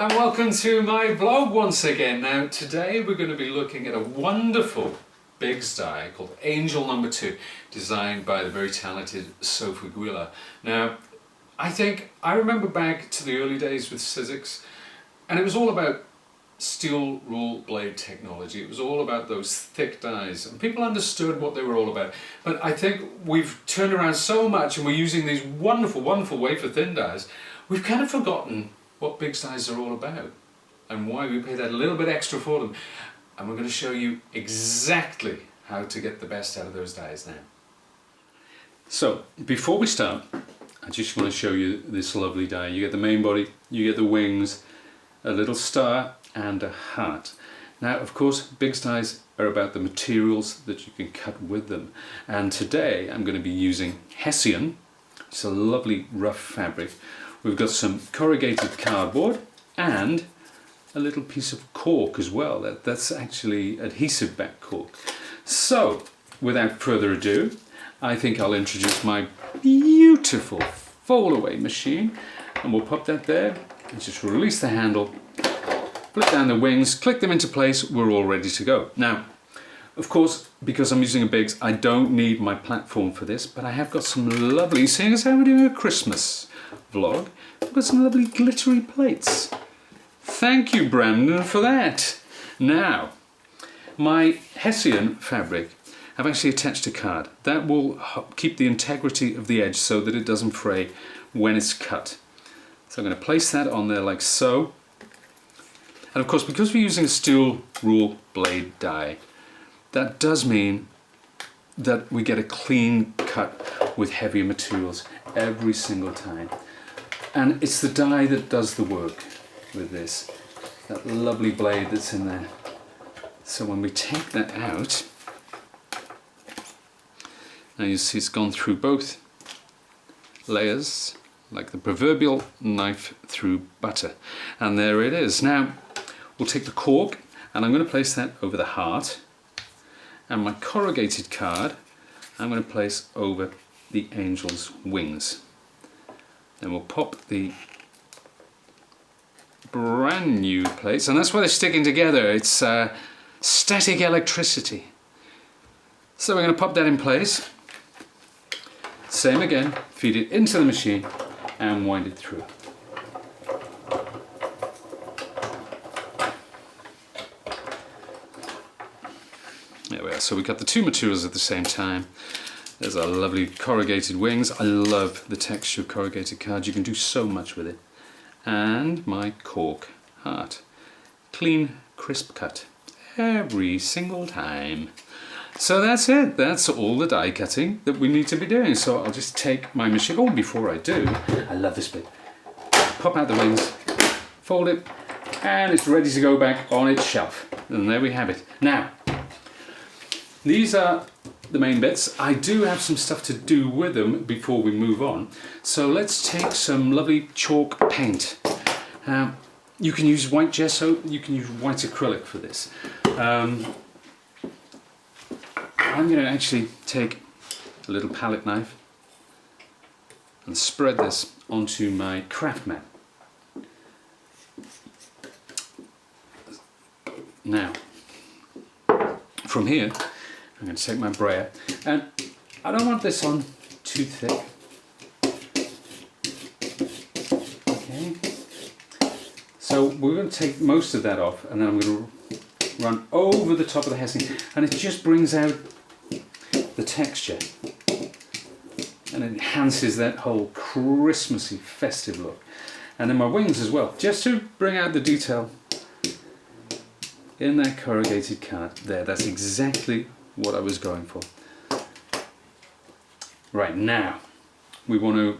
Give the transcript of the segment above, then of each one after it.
and welcome to my vlog once again. Now today we're going to be looking at a wonderful Bigz die called Angel No. 2, designed by the very talented Sophie Guilla. Now I remember back to the early days with Sizzix, and it was all about steel rule blade technology. It was all about those thick dies, and people understood what they were all about. But I think we've turned around so much and we're using these wonderful wafer thin dies, we've kind of forgotten what Bigz dies are all about and why we pay that little bit extra for them. And we're going to show you exactly how to get the best out of those dies now. So before we start, I just want to show you this lovely die. You get the main body, you get the wings, a little star and a heart. Now of course Bigz dies are about the materials that you can cut with them, and today I'm going to be using Hessian. It's a lovely rough fabric. We've got some corrugated cardboard and a little piece of cork as well. That's actually adhesive back cork. So without further ado, I think I'll introduce my beautiful fold away machine, and we'll pop that there and just release the handle, flip down the wings, click them into place, we're all ready to go. Now of course, because I'm using a Bigz, I don't need my platform for this, but I have got some lovely, seeing as how we're doing a Christmas vlog, I've got some lovely glittery plates. Thank you, Brandon, for that. Now, my Hessian fabric, I've actually attached a card. That will keep the integrity of the edge so that it doesn't fray when it's cut. So I'm going to place that on there like so. And of course, because we're using a steel rule blade die, that does mean that we get a clean cut with heavier materials every single time. And it's the die that does the work with this. That lovely blade that's in there. So when we take that out, now you see it's gone through both layers, like the proverbial knife through butter. And there it is. Now we'll take the cork and I'm going to place that over the heart, and my corrugated card I'm going to place over the angel's wings. Then we'll pop the brand new plates, and that's why they're sticking together. It's static electricity. So we're going to pop that in place. Same again, feed it into the machine and wind it through. There we are. So we got the two materials at the same time. There's our lovely corrugated wings. I love the texture of corrugated cards. You can do so much with it. And my cork heart. Clean, crisp cut every single time. So that's it. That's all the die cutting that we need to be doing. So I'll just take my machine. Oh, before I do, I love this bit. Pop out the wings, fold it, and it's ready to go back on its shelf. And there we have it. Now, these are the main bits. I do have some stuff to do with them before we move on. So let's take some lovely chalk paint. You can use white gesso, you can use white acrylic for this. I'm going to actually take a little palette knife and spread this onto my craft mat. Now, from here, I'm going to take my brayer, and I don't want this on too thick. Okay. So we're going to take most of that off, and then I'm going to run over the top of the Hessian, and it just brings out the texture and enhances that whole Christmassy festive look. And then my wings as well, just to bring out the detail in that corrugated card there. That's exactly what I was going for. Right, now we want to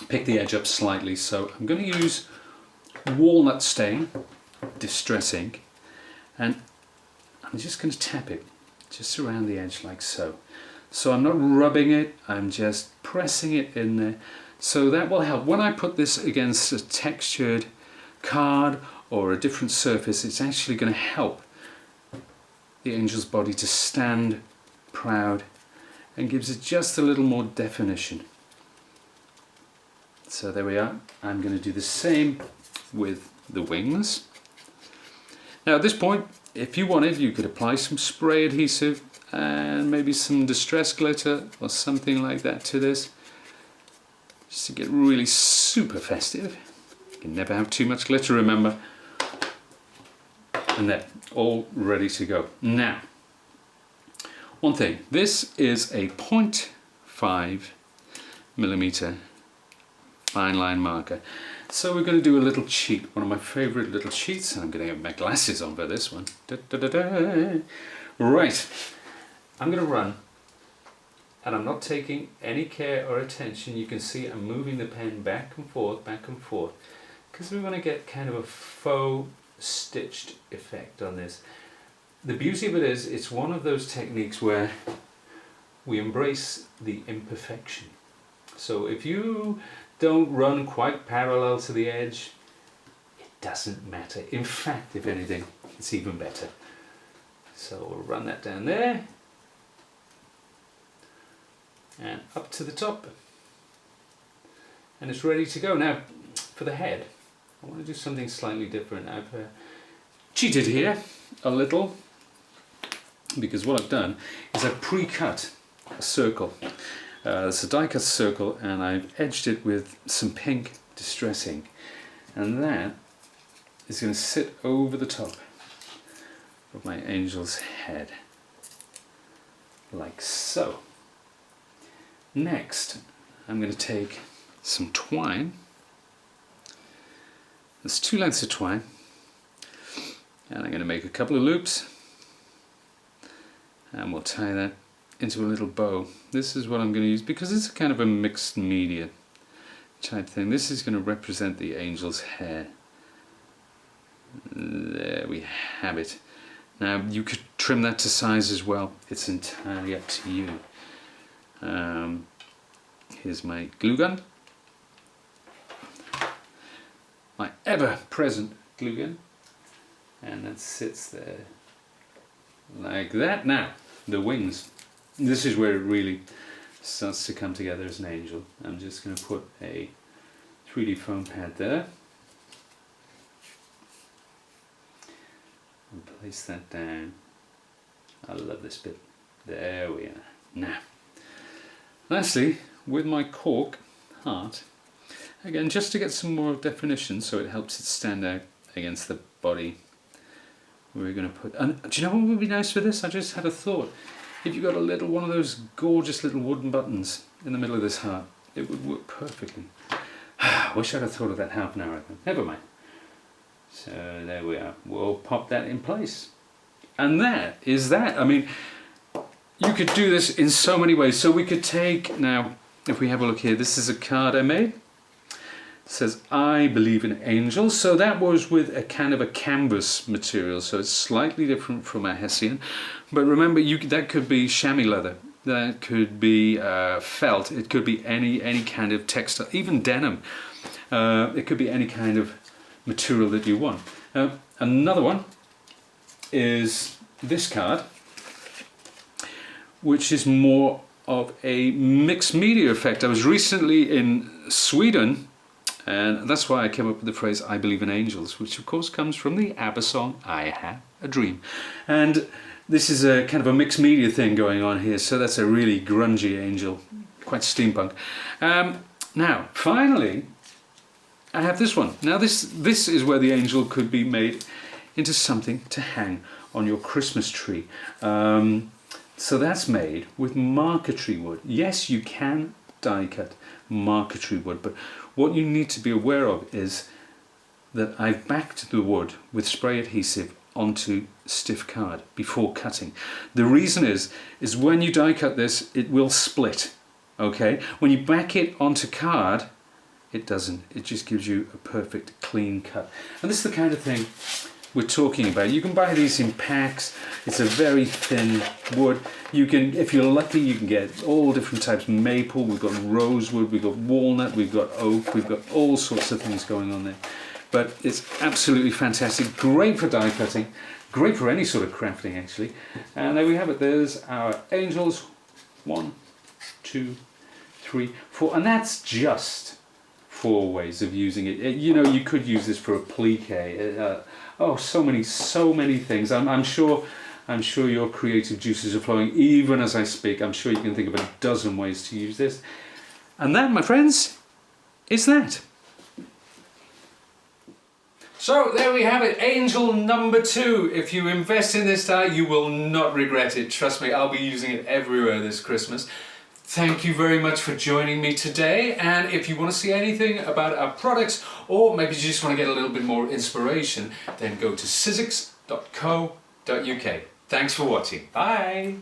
pick the edge up slightly, so I'm going to use walnut stain, distress ink, and I'm just going to tap it just around the edge like so. So I'm not rubbing it, I'm just pressing it in there. So that will help. When I put this against a textured card or a different surface, it's actually going to help the angel's body to stand proud and gives it just a little more definition. So there we are. I'm going to do the same with the wings. Now at this point, if you wanted, you could apply some spray adhesive and maybe some distress glitter or something like that to this, just to get really super festive. You can never have too much glitter, remember. And they're all ready to go. Now, one thing, this is a 0.5mm fine line marker. So we're going to do a little cheat, one of my favourite little cheats, and I'm going to get my glasses on for this one. Da, da, da, da. Right, I'm going to run, and I'm not taking any care or attention. You can see I'm moving the pen back and forth, because we want to get kind of a faux stitched effect on this. The beauty of it is, it's one of those techniques where we embrace the imperfection. So if you don't run quite parallel to the edge, it doesn't matter. In fact, if anything, it's even better. So we'll run that down there and up to the top, and it's ready to go. Now for the head, I want to do something slightly different. I've cheated here a little, because what I've done is I've pre-cut a circle. It's a die cut circle, and I've edged it with some pink distress ink, and that is going to sit over the top of my angel's head, like so. Next, I'm going to take some twine. There's 2 lengths of twine, and I'm going to make a couple of loops, and we'll tie that into a little bow. This is what I'm going to use because it's kind of a mixed media type thing. This is going to represent the angel's hair. There we have it. Now you could trim that to size as well. It's entirely up to you. Here's my glue gun. My ever-present glue gun. And that sits there like that. Now, the wings. This is where it really starts to come together as an angel. I'm just going to put a 3D foam pad there. And place that down. I love this bit. There we are. Now, lastly, with my cork heart, again, just to get some more definition so it helps it stand out against the body, we're going to put... And do you know what would be nice for this? I just had a thought. If you got a little one of those gorgeous little wooden buttons in the middle of this heart, it would work perfectly. I wish I'd have thought of that half an hour ago. Never mind. So there we are. We'll pop that in place. And that is that. I mean, you could do this in so many ways. So we could take, now, if we have a look here, this is a card I made. It says, I believe in angels. So that was with a kind of a canvas material. So it's slightly different from a Hessian. But remember, that could be chamois leather. That could be felt. It could be any kind of textile, even denim. It could be any kind of material that you want. Another one is this card, which is more of a mixed media effect. I was recently in Sweden, and that's why I came up with the phrase I believe in angels, which of course comes from the ABBA song I Have a Dream. And this is a kind of a mixed media thing going on here, so that's a really grungy angel, quite steampunk. Now, finally, I have this one. Now this is where the angel could be made into something to hang on your Christmas tree. So that's made with marquetry wood. Yes, you can die cut marquetry wood, but what you need to be aware of is that I've backed the wood with spray adhesive onto stiff card before cutting. The reason is when you die cut this, it will split, okay? When you back it onto card, it doesn't. It just gives you a perfect clean cut. And this is the kind of thing we're talking about. You can buy these in packs. It's a very thin wood. You can, if you're lucky, you can get all different types. Maple, we've got rosewood, we've got walnut, we've got oak, we've got all sorts of things going on there. But it's absolutely fantastic. Great for die cutting. Great for any sort of crafting, actually. And there we have it. There's our angels. 1, 2, 3, 4. And that's just 4 ways of using it. You know, you could use this for applique. Oh, so many things. I'm sure your creative juices are flowing even as I speak. I'm sure you can think of a dozen ways to use this. And that, my friends, is that. So there we have it, Angel number 2. If you invest in this die, you will not regret it. Trust me, I'll be using it everywhere this Christmas. Thank you very much for joining me today. And if you want to see anything about our products, or maybe you just want to get a little bit more inspiration, then go to sizzix.co.uk. Thanks for watching. Bye.